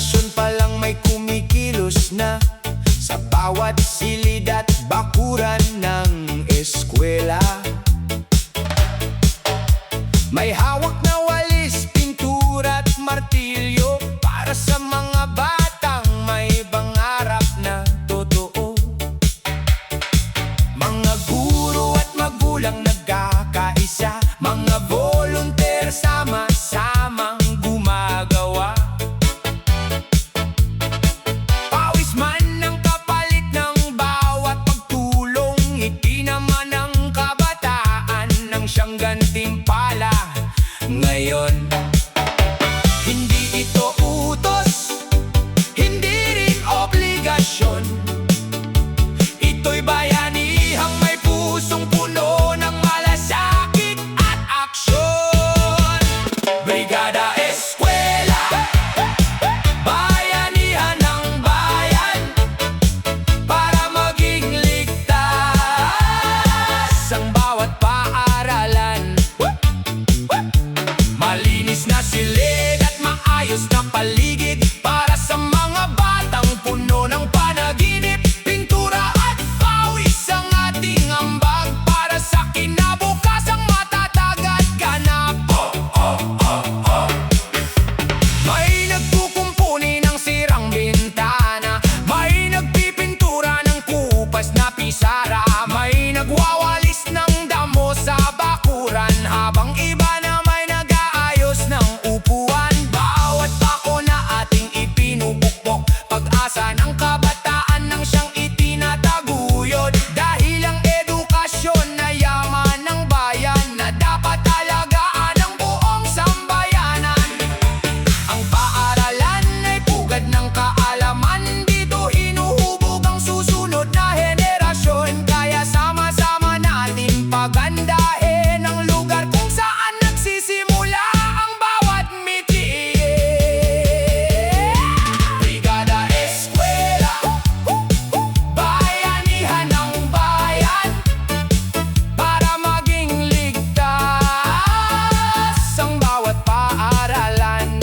henerasyon pa lang may kumikilos na sa bawat silid at bakuran ng eskwela. May hawak na walis, pintura at martilyo para sa mga batang may pangarap na totoo. Mga guro at magulang nagkakaisa, mga volunteer sama-samang gumagawa. Pawis man ang kapalit ng bawat pagtulong, ngiti naman ang kabataan ng siyang gantimpala. Ngayon, hindi ito utos, hindi rin obligasyon. Ito'y bayanihang may pusong puno ng malasakit at aksyon. Brigada Eskwela, bayanihan ng bayan, para maging ligtas ang bawat paaralan. Malinis na silid at maayos na paligid para sa mga batang puno ng panaginip. Pintura at pawis ang ating ambag para sa kinabukasang matatag at ganap. May nagkukumpuni ng sirang bintana, may nagpipintura ng kupas na pisara, may nagwawalis ng damo sa bakuran, habang iba na may nag-aayos ng upuan. Bawat bako na ating ipinupukpok, pag-asa ng kabataan ng siyang itinataguyod. Dahil ang edukasyon na yaman ng bayan na dapat alagaan ng buong sambayanan. Ang paaralan ay pugad ng kaalaman, dito hinuhubog ang susunod na henerasyon. Kaya sama-sama natin pagandahin ang lugar kung saan nagsisimula ang bawat mitiin. Brigada Eskwela, bayanihan ng bayan, para maging ligtas ang bawat paaralan.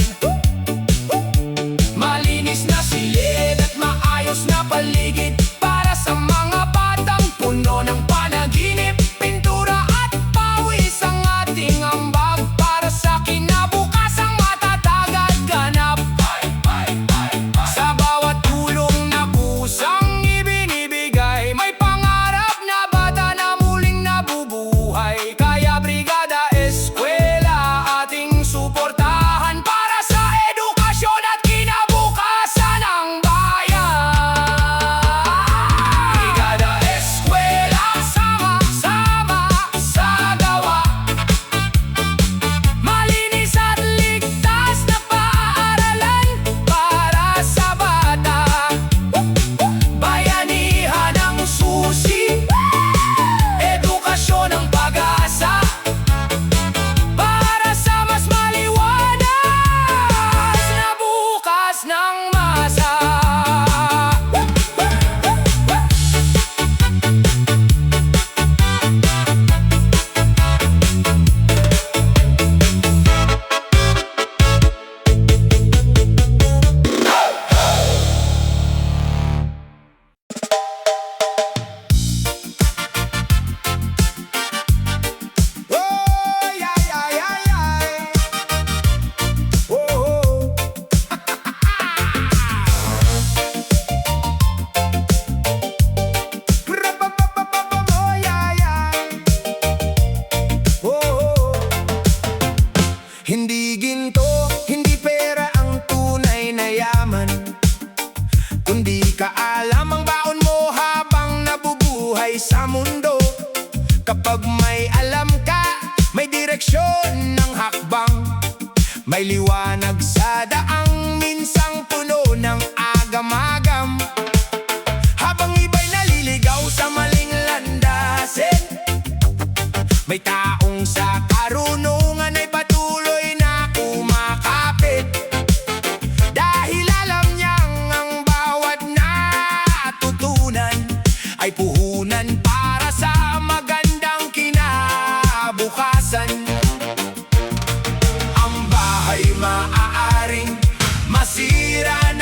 Malinis na silid at maayos na paligid para sa mga batang puno ng panaginip. Pintura at pawis ang ating ambag para sa kinabukasang matatag at ganap. Sa bawat tulong na kusang ibinibigay, may pangarap na bata na muling nabubuhay. Kaya Brigada Eskwela ating suportahan para sa edukasyon at kinabukasan ng bayan. Brigada Eskwela, sama-sama sa gawa. Malinis at ligtas na paaralan para sa bata. Bayanihan ang susi, edukasyon ang pag-asa, para sa mas maliwanag na bukas ng masa. Oh, yay, yay, yay, yay. Oh, oh, yay, yay. Oh, hindi ginto, hindi pera ang tunay na yaman, kundi kaalam ang baon mo habang nabubuhay sa mundo. Kapag may alam ka, may direksyon ng hakbang, may liwanag sa daang minsang puno ng agam-agam. Habang iba'y naliligaw sa maling landasin, may taong sa karunungan ay patuloy na kumakapit. Dahil alam niyang ang bawat natutunan ay puhunan para sa magandang kinabukasan. Ang bahay maaaring masira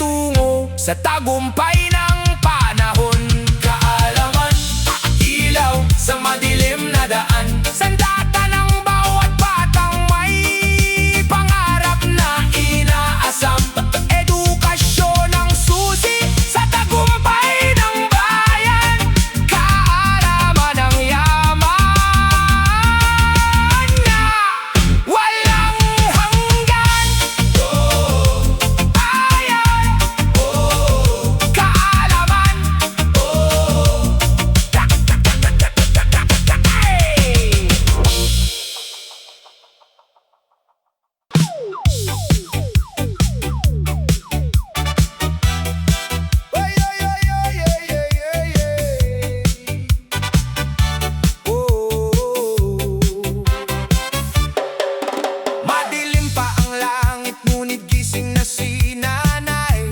tungo sa tagumpay ng panahon. Kaalaman, ilaw sa madilim na daan, sandata ng bawat batang may pangarap na inaasam. Edukasyon ang susi sa tagumpay ng bayan, kaalaman ang yaman na walang hanggan. Bayan, kaalaman. Madilim pa ang langit, ngunit gising na si nanay.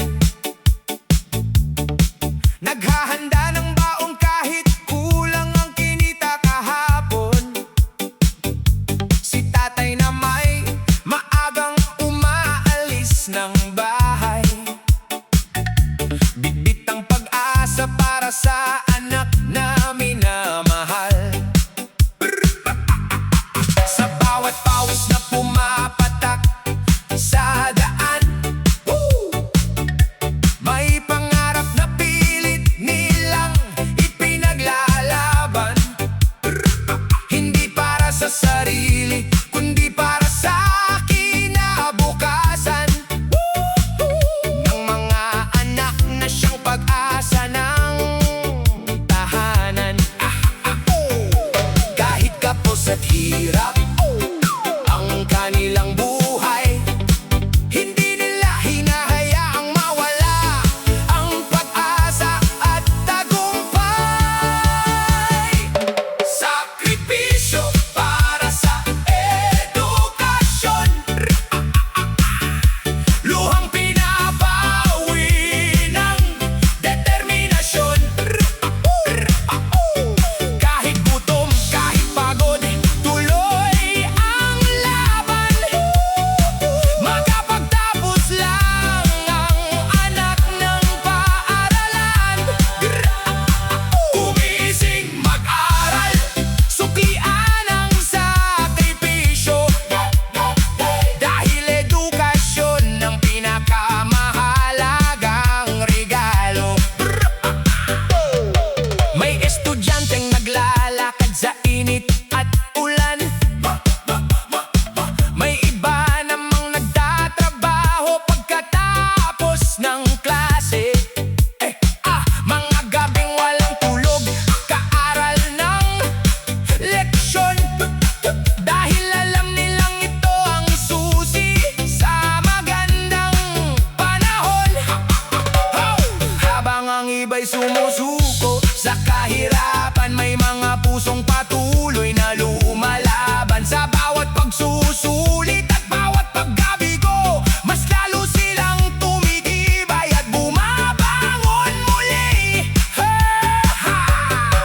Naghahanda ng baong kahit kulang ang kinita kahapon. Si tatay na may maagang umaalis ng bahay. Bitbit ang pag-asa para sa anak na minamahal. Sa bawat pawis na pumapatak sa daan, may pangarap na pilit nilang ipinaglalaban. Hindi para sa sarili, kundi para sa kinabukasan ng mga anak na siyang pag-asa ng tahanan. Kahit kapos at hirap ang kanilang buhay, hindi nila hinahayaang mawala ang pag-asa at tagumpay. Sakripisyo para sa edukasyon, luhang pinapawi ng determinasyon. Kahit gutom, kahit pagod, tuloy ang laban. Makapagtapos lang ang anak ng paaralan. Umising mag-aral, suklian ang sakripisyo, dahil edukasyon ang pinakamahalagang regalo. May estudyanteng naglalakad sa init at ulan. May iba namang nagtatrabaho pagkatapos ng klase. Mga gabing walang tulog, kaaral ng leksyon, dahil alam nilang ito ang susi sa magandang panahon. Habang ang iba'y sumusuko sa kahirapan, may mga pusong patuloy na lumalaban. Sa bawat pagsusulit at bawat pagkabigo, mas lalo silang tumigibay at bumabangon muli.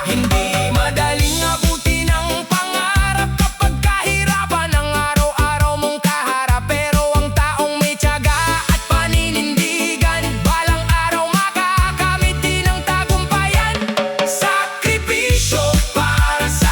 Hindi madaling abutin ang pangarap kapag kahirapan ang araw-araw mong kaharap. Pero ang taong may tiyaga at paninindigan, balang araw makakamit din ang tagumpayan. Sakripisyo para sa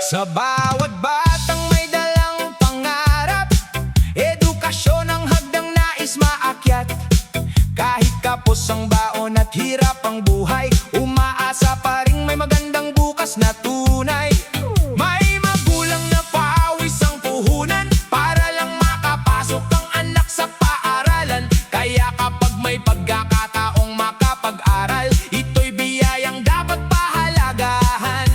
Sa bawat batang may dalang pangarap, edukasyon ang hagdang nais maakyat. Kahit kapos ang baon at hirap ang buhay, umaasa pa ring may magandang bukas na tunay. May magulang na pawis ang puhunan para lang makapasok ang anak sa paaralan. Kaya kapag may pagkakataong makapag-aral, ito'y biyayang dapat pahalagahan.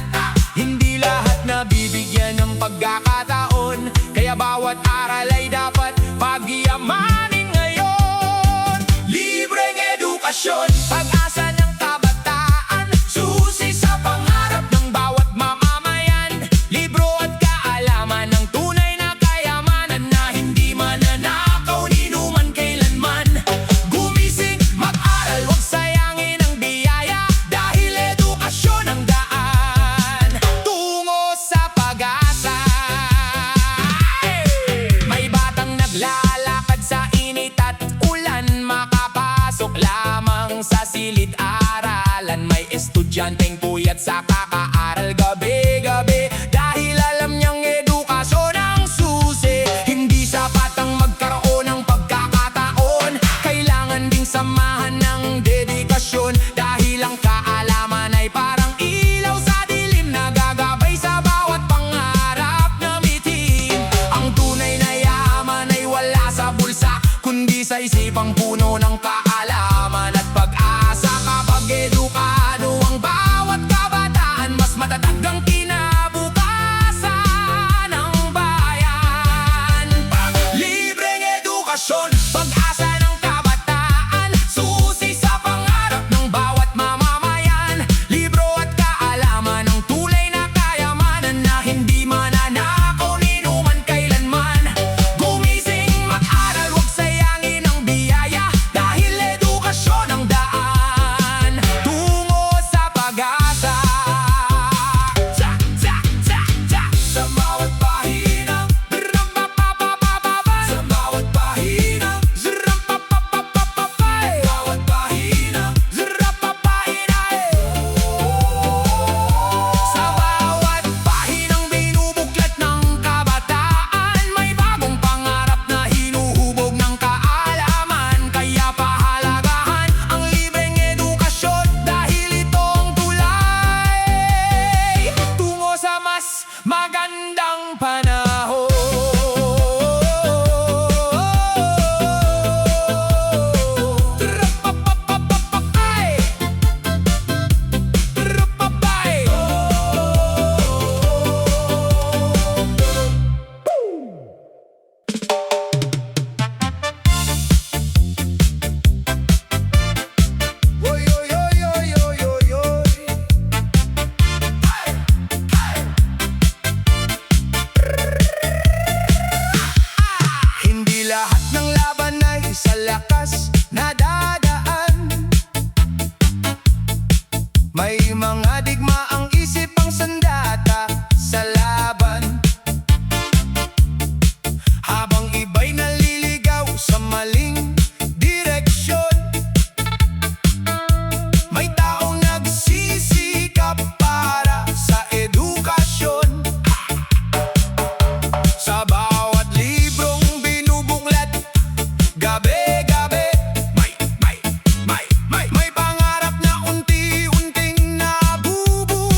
Hindi lahat nabibigyan ng pagkakataon, kaya bawat aral ay dapat pagyamanin ngayon. Libreng edukasyon, pag-asa ng kabataan, susi sa pangarap ng bawat mamamayan. Libro at kaalaman ng tunay na kayamanan na hindi mananakaw ni numan kailanman. Gumising, mag-aral, huwag sayangin ang biyaya, dahil edukasyon ang daan tungo sa pag-asa. May batang naglalakad sa init at ulan, makapasok lamang sa silid-aralan. May estudyanteng puyat sa kakaaral gabi-gabi, dahil alam niyang edukasyon ang susi. Hindi sapat ang magkaroon ng pagkakataon, kailangan ding samahan ng dedikasyon. Dahil ang kaalaman ay parang ilaw sa dilim na gagabay sa bawat pangarap na mitin. Ang tunay na yaman ay wala sa bulsa, kundi sa isipang puno ng kaalaman at pag-asa. Kapag edukado ang bawat kabataan, mas matatag ang kinabukasan ng bayan. Libreng edukasyon, pag-asa ng kabataan, susi sa pangarap ng bawat mamamayan. Libro at kaalaman ang tulay na kayamanan na hindi mananakaw ni numan kailanman. Gumising, mag-aral, huwag sayangin ang biyaya, dahil edukasyon ang daan tungo sa pag-asa. Sa bawat pahinang sa bawat pahinang bawat pahinang sa bawat pahinang binubuklat ng kabataan, may bagong pangarap na hinuhubog ng kaalaman. Kaya pahalagahan ang libreng edukasyon, dahil ito ang tulay tungo sa mas magandang panahon. Hindi lahat ng laban ay sa lakas nadadaan. May mga digma ang isip ang sandata sa laban. Habang iba'y naliligaw sa maling direksyon, may taong nagsisikap para sa edukasyon. Sa bawat librong binubuklat gabi-gabi, may pangarap na unti-unting nabubuo.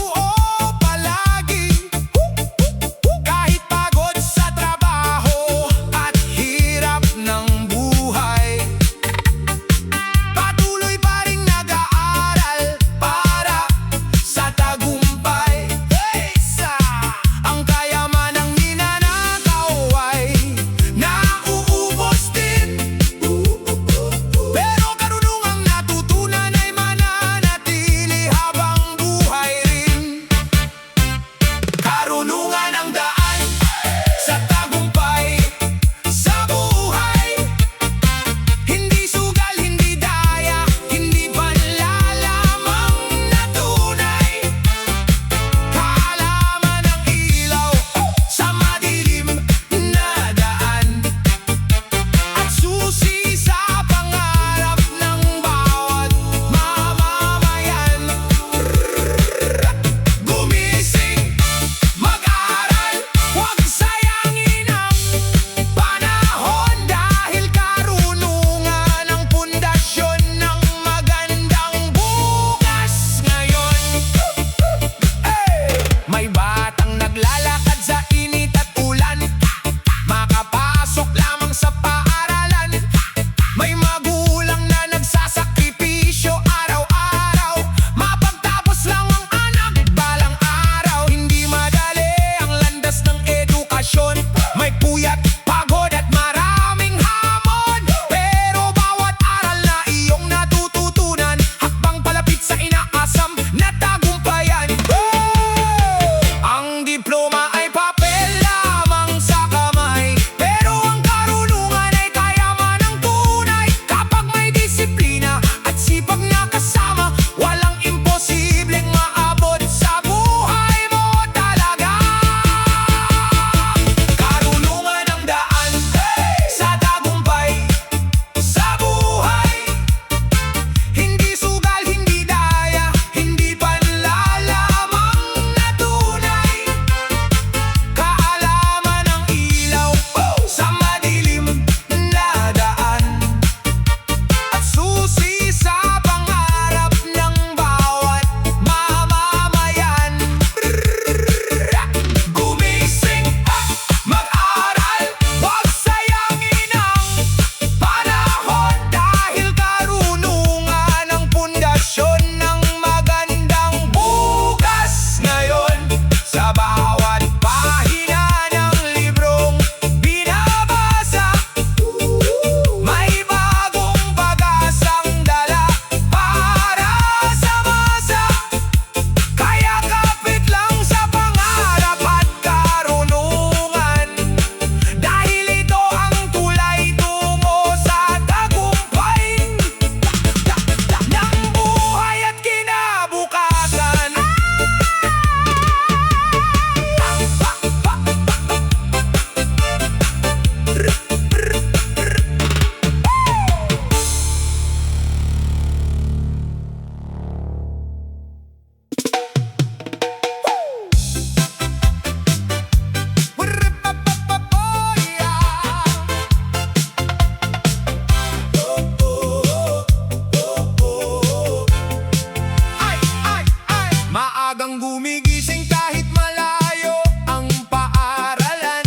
Maagang gumigising kahit malayo ang paaralan.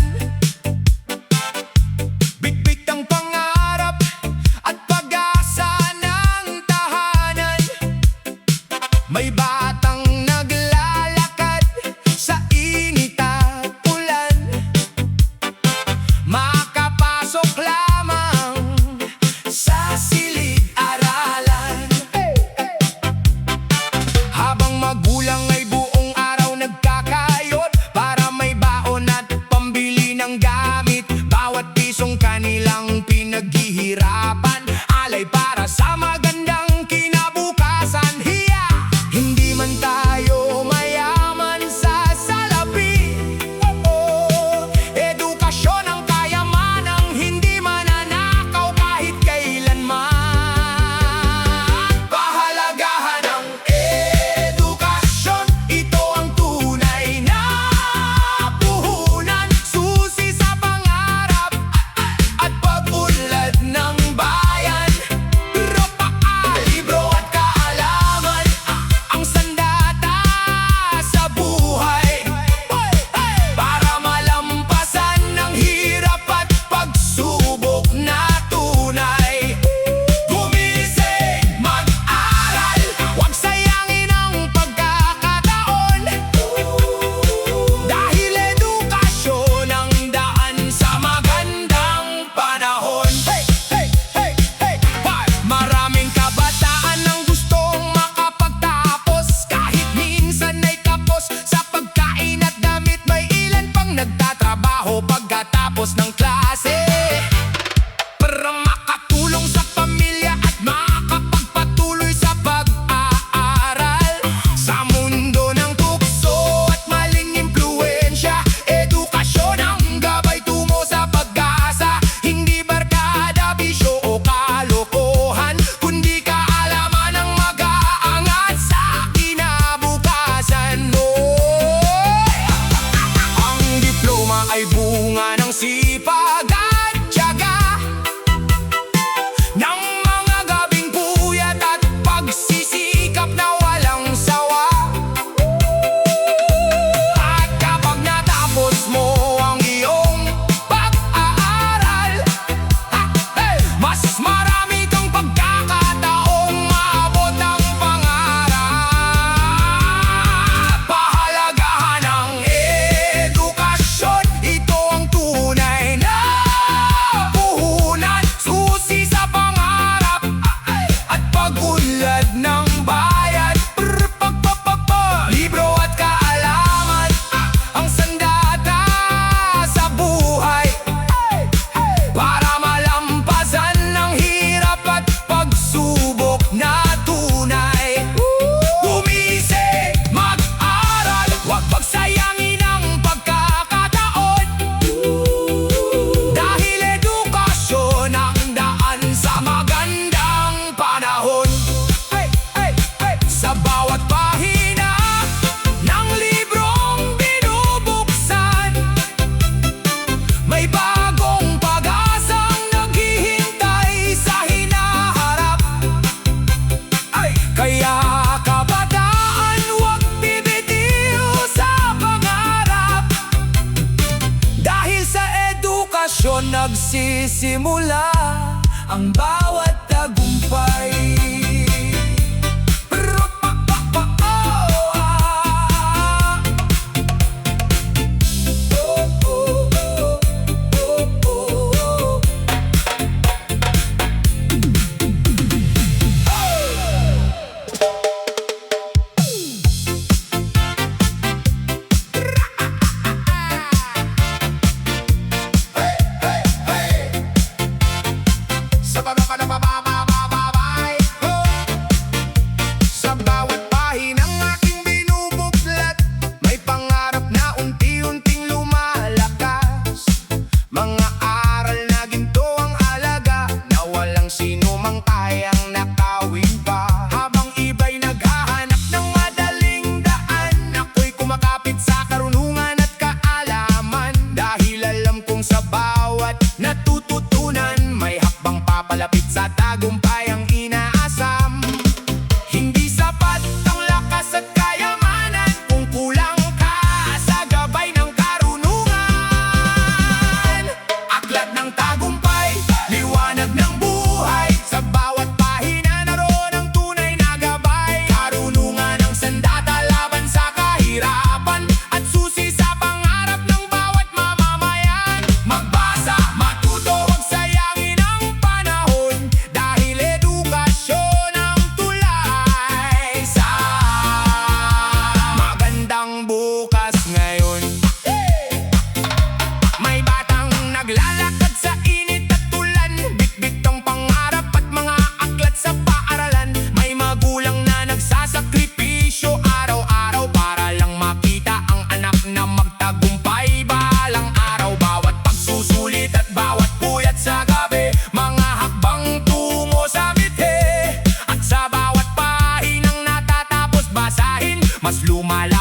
Bitbit ang pangarap at pag-asa ng tahanan. May batang naglalakad sa init at ulan, makapasok lamang sa silid-aralan. Habang magulang ay buong araw nagkakayod para may baon at pambili ng gamit, bawat pisong kanilang pinaghihirapan alay para sa magandang kinabukasan. Hiya! Hindi man tayo mayaman sa salapi, edukasyon ang kayamanang hindi mananakaw kahit kailanman. Pahalagahan ng edukasyon, ito ang tunay na puhunan, susi sa pangarap at pag-unlad ng bayan. Libro at kaalaman ang sandata sa buhay para malampasan ng hirap at pagsubok na tunay. Gumising, mag-aral, huwag sayangin ang pagkakataon, dahil edukasyon ang daan sa magandang panahon. Maraming kabataan ang gustong makapagtapos, kahit minsan ay kapos sa pagkain at damit. May ilan pang nagtatrabaho pagkatapos ng klase para makatulong sa pamilya at makapagpatuloy sa pag-aaral. Sa mundo ng tukso at maling impluwensya, edukasyon ang gabay tungo sa pag-asa. Hindi barkada, bisyo o kalokohan, kundi kaalaman ang mag-aangat sa kinabukasan. Ang diploma ay bunga ng sipag at tiyaga, ng mga gabing puyat at pagsisikap na walang sawa. At kapag natapos mo ang iyong pag-aaral, mas marami kang pagkakataong maabot ang pangarap. Pahalagahan ng edukasyon, ito ang tunay na puhunan, susi sa pangarap at pag-unlad ng bayan. Libro at kaalaman ang sandata sa buhay para malampasan ng hirap at pagsubok na tunay. Gumising, mag-aral, huwag pagsayangin ang pagkakataon, dahil edukasyon ang daan sa magandang panahon. Sa bawat pahina ng librong binubuksan, may bagong pag-asang naghihintay sa hinaharap. Kaya kabataan, huwag bibitiw sa pangarap, dahil sa edukasyon nagsisimula ang bawat tagumpay. Sa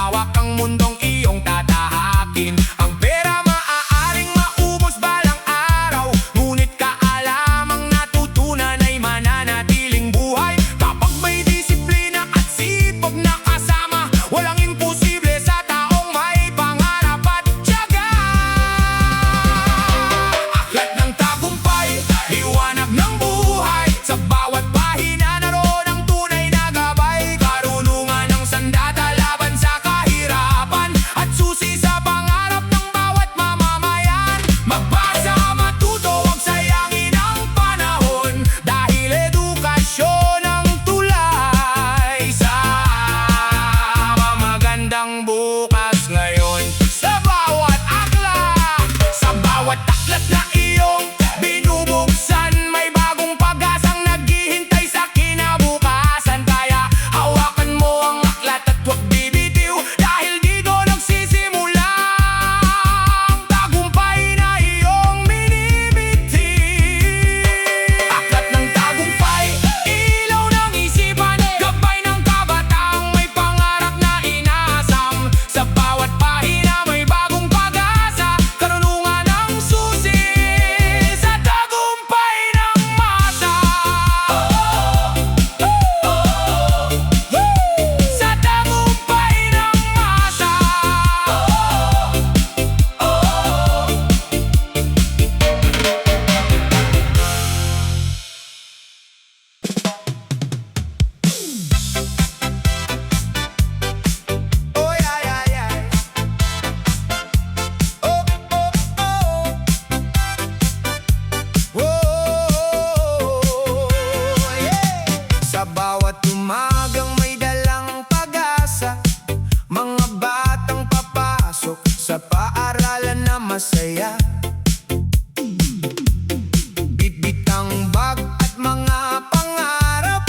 hawak ang mundong iyong tatahakin. Ang pera maaaring maubos balang araw, ngunit kaalamang natutunan ay mananatiling buhay. Kapag may disiplina at sipag na kasama, walang imposible sa taong may pangarap at tiyaga. Aklat ng tagumpay, liwanag ng buhay, sa bawat pahina naroon ang tunay na gabay. Karunungan ng sandata laban sa kahirapan, at susi sa pangarap ng bawat mamamayan. Magbasa, matuto, huwag sayangin ang panahon, dahil edukasyon ang tulay sa magandang bukas ngayon. Sa bawat aklat, sa bawat aklat na iyong binubuksan, may bagong pag-asang naghihintay sa kinabukasan. Kaya hawakan mo ang aklat at huwag bibitiw, dahil dito nagsisimula ang tagumpay na iyong minibitiw. Aklat ng tagumpay, ilaw ng isipan, gabay ng kabataang may pangarap na inaasam. Sa bawat pahina may bagong pag-asa, karunungan ang susi sa tagumpay ng masa. Sa tagumpay ng masa. Oh yeah, yeah, yeah. Oh, oh, oh. Oh, yeah. Sa bawat umagang may dalang pag-asa, mga batang papasok sa paaralan na masaya. Bitbit ang bag at mga pangarap,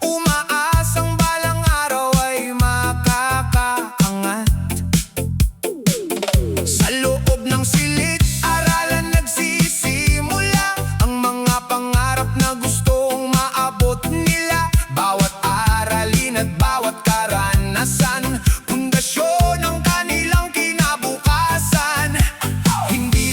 umaasang balang araw ay makakaangat. Sa loob ng silid-aralan nagsisimula ang mga pangarap na gustong maabot nila. Bawat aralin at bawat karanasan, pundasyon ng kanilang kinabukasan. Hindi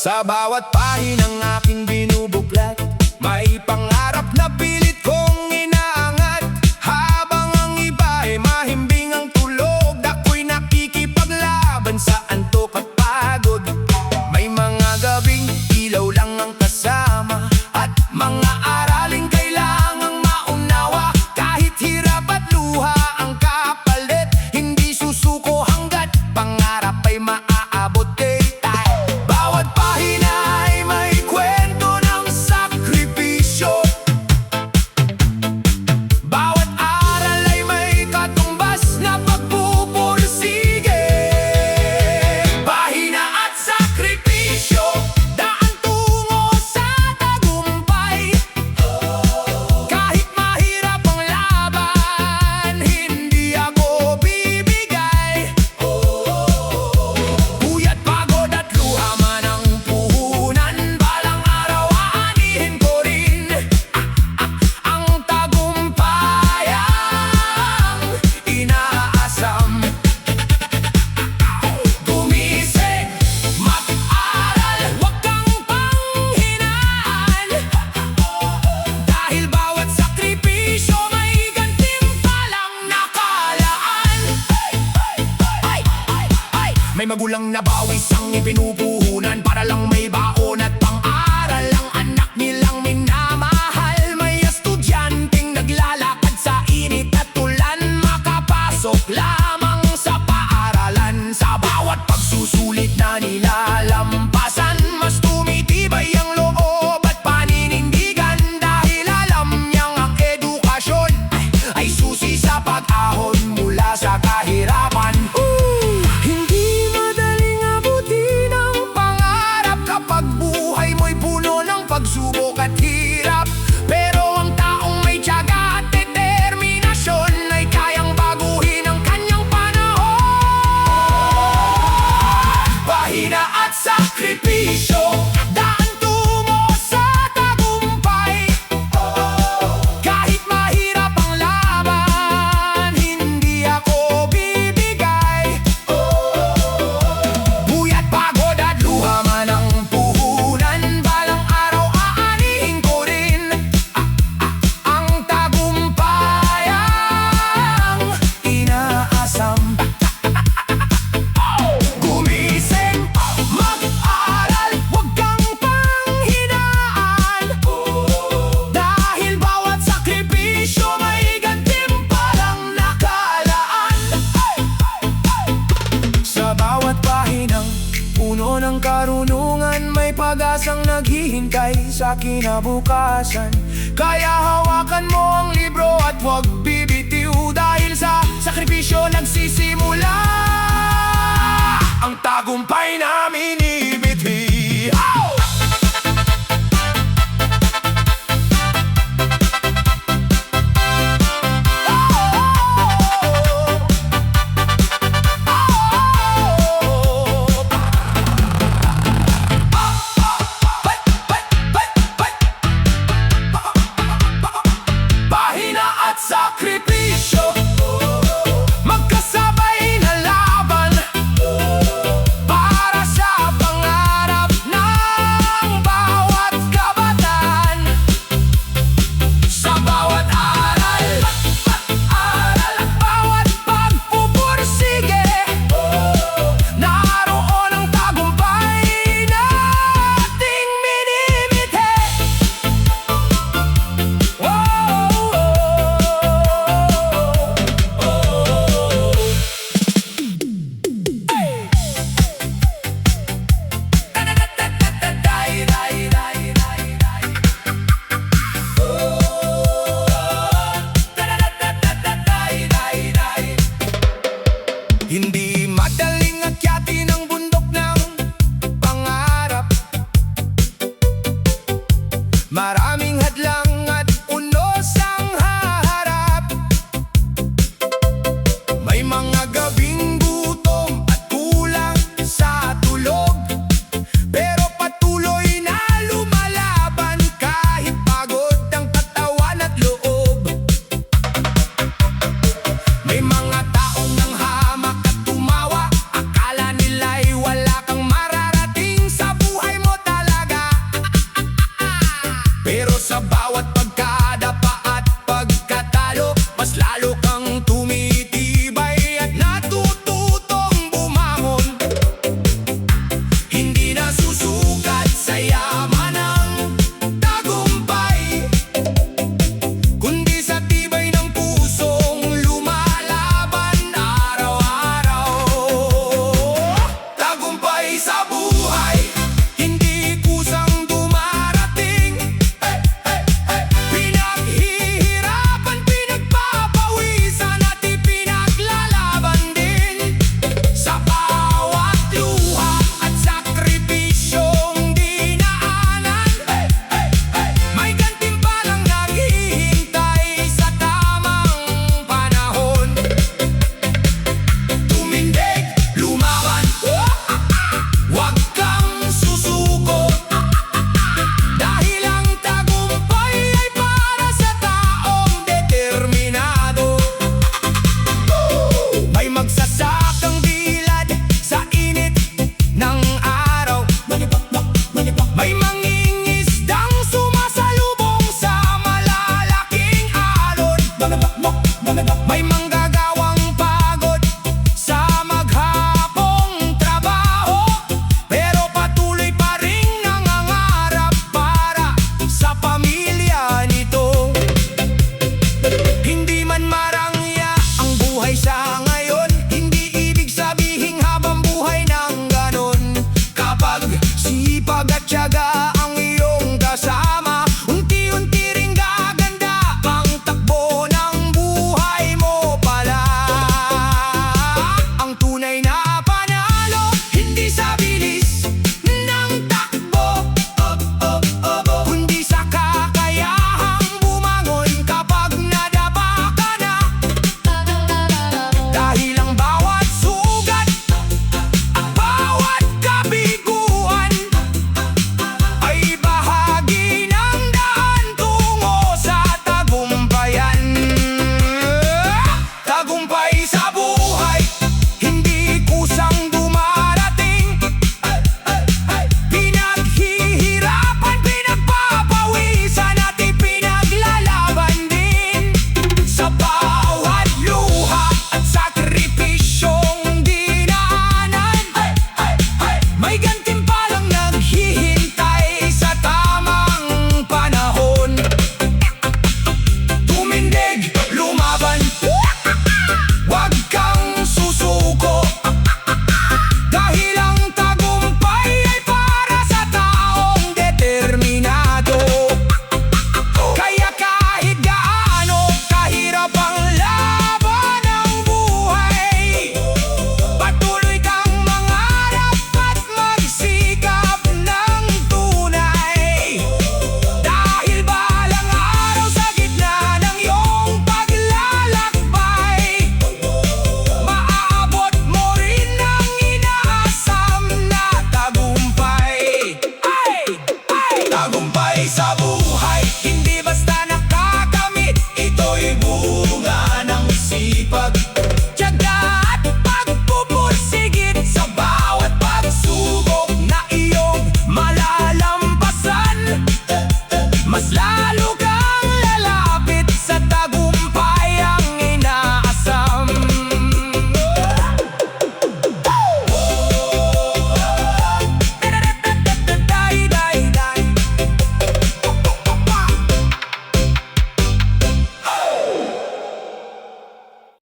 Sa bawat pahinang aking binubuklat, may pangarap na pilit kong inaangat. Habang ang iba ay mahimbing ang tulog, ako'y nakikipaglaban sa antok at pagod. May mga gabing ilaw lang ang kasama, at mga araling kailangang maunawa. Kahit hirap at luha ang kapalit, hindi susuko hanggat pangarap ay maaabot kay tayo. Bawat pahina ay may kwento ng sakripisyo, bawat aral ay may katumbas na pagpupursige. Pahina at sakripisyo, daan tungo sa tagumpay. Kahit mahirap ang laban, hindi ako bibigay. Puyat, pagod at luha man ang puhunan, balang araw aanihin ko rin ang tagumpayang inaasam. Gumising, mag-aral, huwag kang panghinaan, dahil bawat sakripisyo may gantimpalang nakalaan. May magulang na bawis ang ipinupuhunan para lang may baon at pang-aral ang anak nilang minamahal. May estudyanteng naglalakad sa init at ulan, makapasok lamang sa paaralan. Sa bawat pagsusulit na nilalampasan, mas tumitibay ang loob at paninindigan, dahil alam niyang ang edukasyon ay susi sa pag-ahon mula sa kahirapan. Hindi madaling abutin ang pangarap kapag buhay mo'y puno ng pagsubok at hirap. Pero ang taong may tiyaga at determinasyon ay kayang baguhin ang kanyang panahon. Pahina at sakripisyo, daan tungo sa tagumpay. Kahit mahirap ang laban, hindi ako bibigay. Puyat, pagod at luha man ang puhunan, balang araw aanihin ko rin ang tagumpayang inaasam. Gumising, mag-aral, huwag kang panghinaan, dahil bawat sakripisyo may gantimpalang nakalaan. Sa bawat pahinang puno ng karunungan, may pag-asang naghihintay sa kinabukasan. Kaya hawakan mo ang libro at huwag bibitiw, dahil sa sakripisyo nagsisimula ang tagumpay namin ibiti. Oh! Pahina at sakripisyo, magkasabay na laban, para sa pangarap ng bawat kabataan. Sa bawat aral, pag-aral at bawat pagpupursige, naroon ang tagumpay nating minimite. Hindi madaling akyatin ang bundok ng pangarap. Maraming hadlang at unos ang haharap. May mga gabing gutom at kulang sa tulog, pero patuloy na lumalaban kahit pagod ang katawan at loob. May mga taong nanghamak at tumawa, akala nila'y wala kang mararating sa buhay mo. sipag at tiyaga